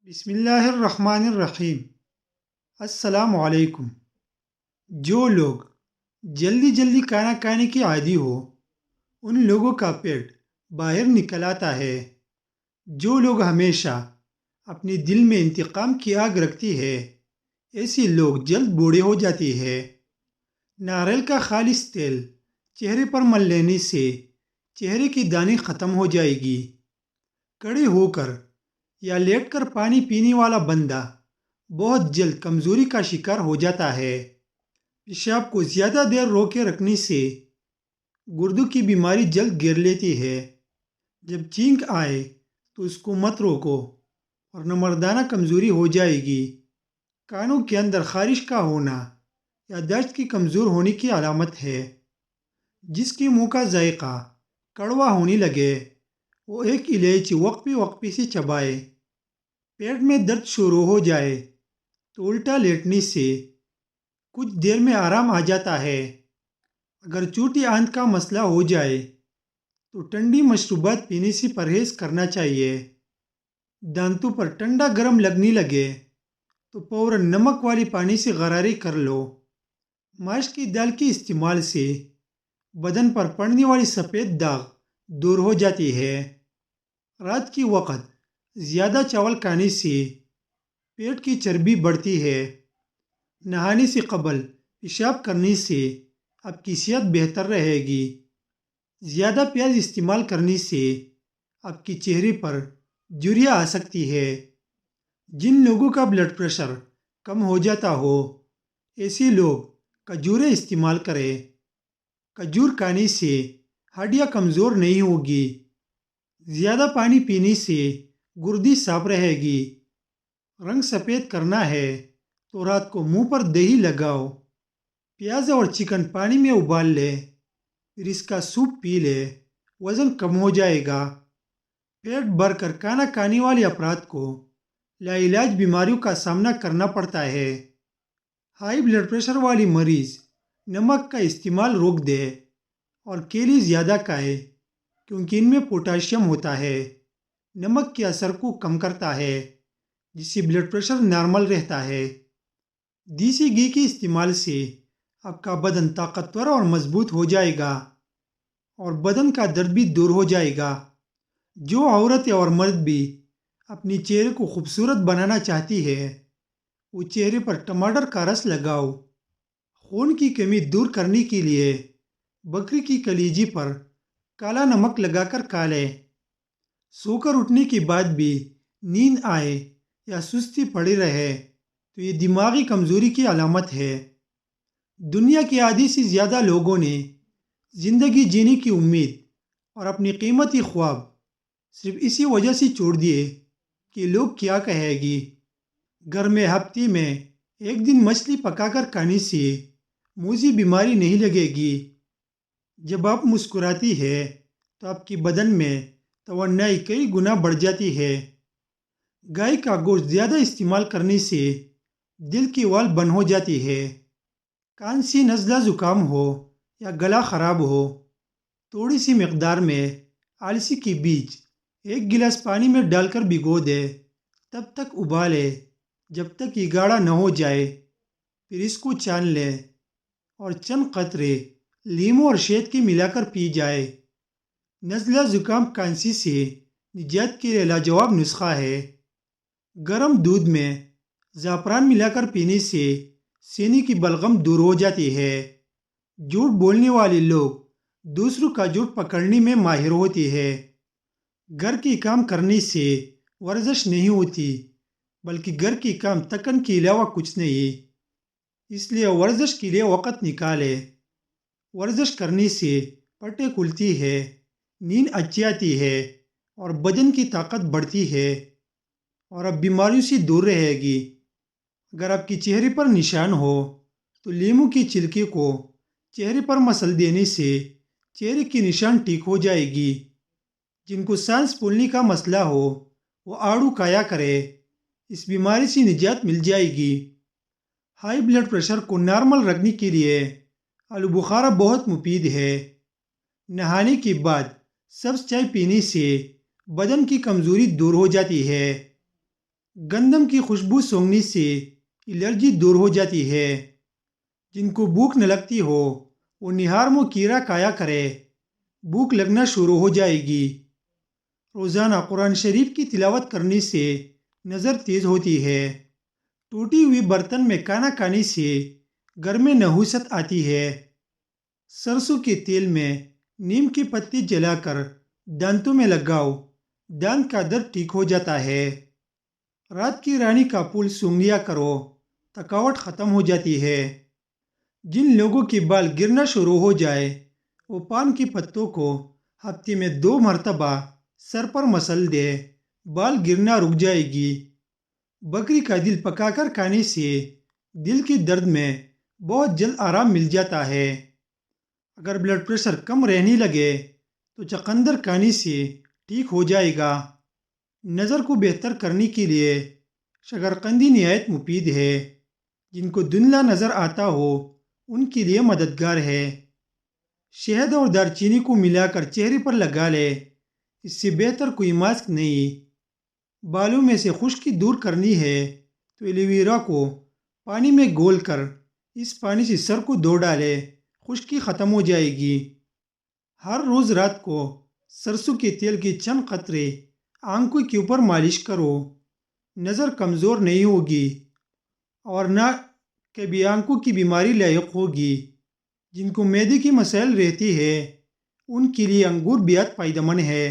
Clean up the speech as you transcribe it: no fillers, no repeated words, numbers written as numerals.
بسم اللہ الرحمن الرحیم۔ السلام علیکم۔ جو لوگ جلدی جلدی کھانا کھانے کی عادی ہو ان لوگوں کا پیٹ باہر نکل آتا ہے۔ جو لوگ ہمیشہ اپنے دل میں انتقام کی آگ رکھتی ہے ایسی لوگ جلد بوڑھے ہو جاتی ہے۔ ناریل کا خالص تیل چہرے پر مل لینے سے چہرے کی دانی ختم ہو جائے گی۔ کھڑے ہو کر یا لیٹ کر پانی پینے والا بندہ بہت جلد کمزوری کا شکار ہو جاتا ہے۔ پیشاب کو زیادہ دیر روکے رکھنے سے گردوں کی بیماری جلد گھیر لیتی ہے۔ جب چھینک آئے تو اس کو مت روکو ورنہ مردانہ کمزوری ہو جائے گی۔ کانوں کے اندر خارش کا ہونا یا درد کی کمزور ہونے کی علامت ہے۔ جس کے منہ کا ذائقہ کڑوا ہونے لگے وہ ایک الائچی وقفے وقفے سے چبائے۔ پیٹ میں درد شروع ہو جائے تو الٹا لیٹنے سے کچھ دیر میں آرام آ جاتا ہے۔ اگر چوٹی آنت کا مسئلہ ہو جائے تو ٹھنڈی مشروبات پینے سے پرہیز کرنا چاہیے۔ دانتوں پر ٹھنڈا گرم لگنے لگے تو فوراً نمک والی پانی سے غرارے کر لو۔ ماش کی دال کے استعمال سے بدن پر پڑنے والی سفید داغ دور ہو جاتی ہے۔ رات کے وقت زیادہ چاول کھانے سے پیٹ کی چربی بڑھتی ہے۔ نہانے سے قبل پیشاب کرنے سے آپ کی صحت بہتر رہے گی۔ زیادہ پیاز استعمال کرنے سے آپ کے چہرے پر جھریاں آ سکتی ہے۔ جن لوگوں کا بلڈ پریشر کم ہو جاتا ہو ایسے لوگ کھجوریں استعمال کریں۔ کھجور کھانے سے ہڈیاں کمزور نہیں ہوگی۔ زیادہ پانی پینے سے گردی صاف رہے گی۔ رنگ سفید کرنا ہے تو رات کو منہ پر دہی لگاؤ۔ پیاز اور چکن پانی میں ابال لے پھر اس کا سوپ پی لے، وزن کم ہو جائے گا۔ پیٹ بھر کر کھانا کھانے والے افراد کو لا علاج بیماریوں کا سامنا کرنا پڑتا ہے۔ ہائی بلڈ پریشر والی مریض نمک کا استعمال روک دے اور کیلے زیادہ کھائے کیونکہ ان میں پوٹاشیم ہوتا ہے۔ نمک کے اثر کو کم کرتا ہے جس سے بلڈ پریشر نارمل رہتا ہے۔ دیسی گھی کے استعمال سے آپ کا بدن طاقتور اور مضبوط ہو جائے گا اور بدن کا درد بھی دور ہو جائے گا۔ جو عورت اور مرد بھی اپنے چہرے کو خوبصورت بنانا چاہتی ہے وہ چہرے پر ٹماٹر کا رس لگاؤ۔ خون کی کمی دور کرنے کے لیے بکری کی کلیجی پر کالا نمک لگا کر کھا لیں۔ سو کر اٹھنے کے بعد بھی نیند آئے یا سستی پڑی رہے تو یہ دماغی کمزوری کی علامت ہے۔ دنیا کے آدھی سے زیادہ لوگوں نے زندگی جینے کی امید اور اپنے قیمتی خواب صرف اسی وجہ سے چھوڑ دیے کہ لوگ کیا کہے گی۔ گھر میں ہفتے میں ایک دن مچھلی پکا کر کھانے سے موذی بیماری نہیں لگے گی۔ جب آپ مسکراتی ہے تو آپ کے بدن میں توانائی کئی گنا بڑھ جاتی ہے۔ گائے کا گوشت زیادہ استعمال کرنے سے دل کی وال بند ہو جاتی ہے۔ کان سے نزلہ زکام ہو یا گلا خراب ہو تھوڑی سی مقدار میں السی کے بیج ایک گلاس پانی میں ڈال کر بھگو دے، تب تک ابالے جب تک یہ گاڑھا نہ ہو جائے، پھر اس کو چھان لیں اور چند قطرے لیموں اور شہد کے ملا کر پی جائے۔ نزلہ زکام کھانسی سے نجات کے لیے لاجواب نسخہ ہے۔ گرم دودھ میں زعفران ملا کر پینے سے سینے کی بلغم دور ہو جاتی ہے۔ جھوٹ بولنے والے لوگ دوسروں کا جھوٹ پکڑنے میں ماہر ہوتے ہیں۔ گھر کے کام کرنے سے ورزش نہیں ہوتی بلکہ گھر کے کام تھکن کے علاوہ کچھ نہیں، اس لیے ورزش کے لیے وقت نکالے۔ ورزش کرنے سے پٹیں کھلتی ہے، نیند اچھی آتی ہے اور بدن کی طاقت بڑھتی ہے اور اب بیماریوں سے دور رہے گی۔ اگر آپ کے چہرے پر نشان ہو تو لیموں کے چھلکے کو چہرے پر مسل دینے سے چہرے کی نشان ٹھیک ہو جائے گی۔ جن کو سانس پھولنے کا مسئلہ ہو وہ آڑو کھایا کرے، اس بیماری سے نجات مل جائے گی۔ ہائی بلڈ پریشر کو نارمل رکھنے کے لیے آلو بخارا بہت مفید ہے۔ نہانے کے بعد سبز چائے پینے سے بدن کی کمزوری دور ہو جاتی ہے۔ گندم کی خوشبو سونگنے سے الرجی دور ہو جاتی ہے۔ جن کو بھوک نہ لگتی ہو وہ نہار میں کیڑا کھایا کرے، بھوک لگنا شروع ہو جائے گی۔ روزانہ قرآن شریف کی تلاوت کرنے سے نظر تیز ہوتی ہے۔ ٹوٹی ہوئی برتن میں کھانا کھانے سے گھر میں نحوست آتی ہے۔ سرسوں کے تیل میں نیم کے پتے جلا کر دانتوں میں لگاؤ، دانت کا درد ٹھیک ہو جاتا ہے۔ رات کی رانی کا پھول سونگھ لیا کرو، تھکاوٹ ختم ہو جاتی ہے۔ جن لوگوں کے بال گرنا شروع ہو جائے وہ پان کے پتوں کو ہفتے میں 2 مرتبہ سر پر مسل دے، بال گرنا رک جائے گی۔ بکری کا دل پکا کر کھانے سے دل کے درد میں بہت جلد آرام مل جاتا ہے۔ اگر بلڈ پریشر کم رہنے لگے تو چقندر کھانے سے ٹھیک ہو جائے گا۔ نظر کو بہتر کرنے کے لیے شکرقندی نہایت مفید ہے۔ جن کو دھندلا نظر آتا ہو ان کے لیے مددگار ہے۔ شہد اور دار چینی کو ملا کر چہرے پر لگا لے، اس سے بہتر کوئی ماسک نہیں۔ بالوں میں سے خشکی دور کرنی ہے تو ایلو ویرا کو پانی میں گھول کر اس پانی سے سر کو دھو ڈالے، خشکی ختم ہو جائے گی۔ ہر روز رات کو سرسوں کے تیل کے چند قطرے آنکھوں کے اوپر مالش کرو، نظر کمزور نہیں ہوگی اور نہ کبھی آنکھوں کی بیماری لاحق ہوگی۔ جن کو معدے کی مسائل رہتی ہے ان کے لیے انگور بیحد فائدہ مند ہے۔